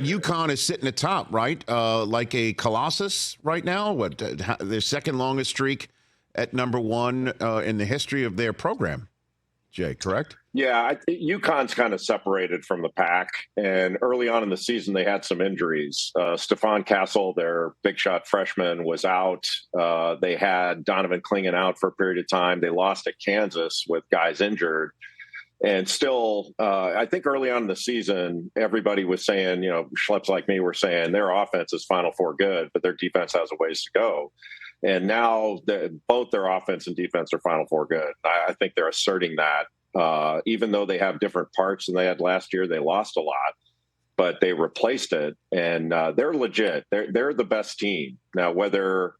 UConn is sitting atop, right? Like a colossus right now. Their second longest streak at number one in the history of their program. Jay, correct? Yeah, UConn's kind of separated from the pack. And early on in the season, they had some injuries. Stephon Castle, their big shot freshman, was out. They had Donovan Clingan out for a period of time. They lost at Kansas with guys injured. And still, I think early on in the season, everybody was saying, schleps like me were saying their offense is Final Four good, but their defense has a ways to go. And now both their offense and defense are Final Four good. I think they're asserting that. Even though they have different parts than they had last year, they lost a lot, but they replaced it. And they're legit. They're the best team. Now, whether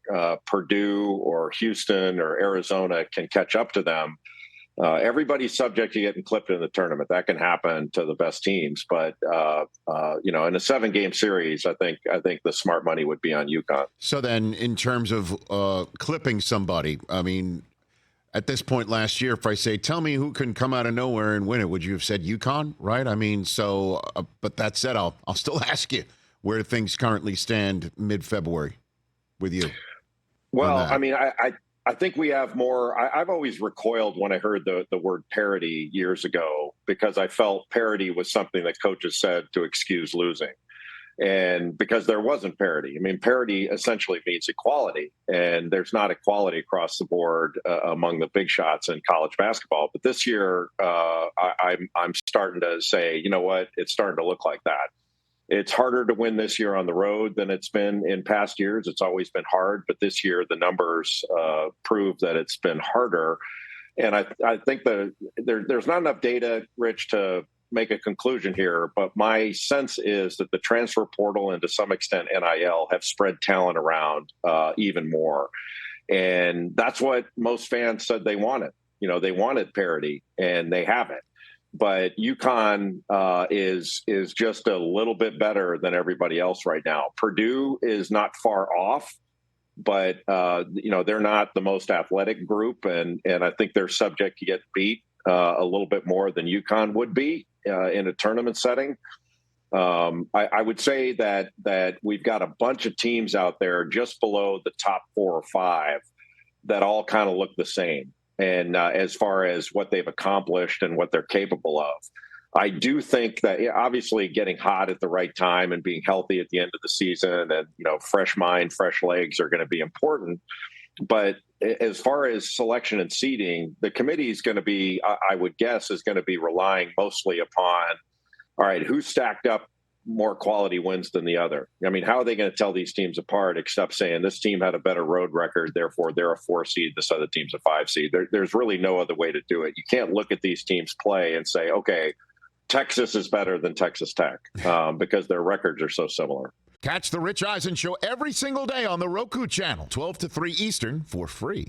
Purdue or Houston or Arizona can catch up to them, everybody's subject to getting clipped in the tournament. That can happen to the best teams, but in a 7-game series, I think the smart money would be on UConn. So then, in terms of clipping somebody, I mean, at this point last year, if I say, tell me who can come out of nowhere and win it, would you have said UConn, right? I mean, so, but that said, I'll still ask you where things currently stand mid-February with you. Well, I mean, I think we have more. I've always recoiled when I heard the word parity years ago, because I felt parity was something that coaches said to excuse losing. And because there wasn't parity. I mean, parity essentially means equality, and there's not equality across the board among the big shots in college basketball. But this year, I'm starting to say, you know what, it's starting to look like that. It's harder to win this year on the road than it's been in past years. It's always been hard, but this year the numbers prove that it's been harder. And I think that there's not enough data, Rich, to make a conclusion here, but my sense is that the transfer portal and to some extent NIL have spread talent around even more. And that's what most fans said they wanted. They wanted parity, and they have it. But UConn is just a little bit better than everybody else right now. Purdue is not far off, but they're not the most athletic group, and I think they're subject to get beat a little bit more than UConn would be in a tournament setting. I would say that we've got a bunch of teams out there just below the top 4 or 5 that all kind of look the same. And as far as what they've accomplished and what they're capable of, I do think that obviously getting hot at the right time and being healthy at the end of the season and, fresh mind, fresh legs are going to be important. But as far as selection and seeding, the committee is going to be, I would guess, is going to be relying mostly upon, all right, who stacked up more quality wins than the other? I mean, how are they going to tell these teams apart except saying this team had a better road record, therefore they're a 4 seed, this other team's a 5 seed? There's really no other way to do it. You can't look at these teams play and say, okay, Texas is better than Texas Tech because their records are so similar. Catch the Rich Eisen Show every single day on the Roku channel, 12 to 3 Eastern, for free.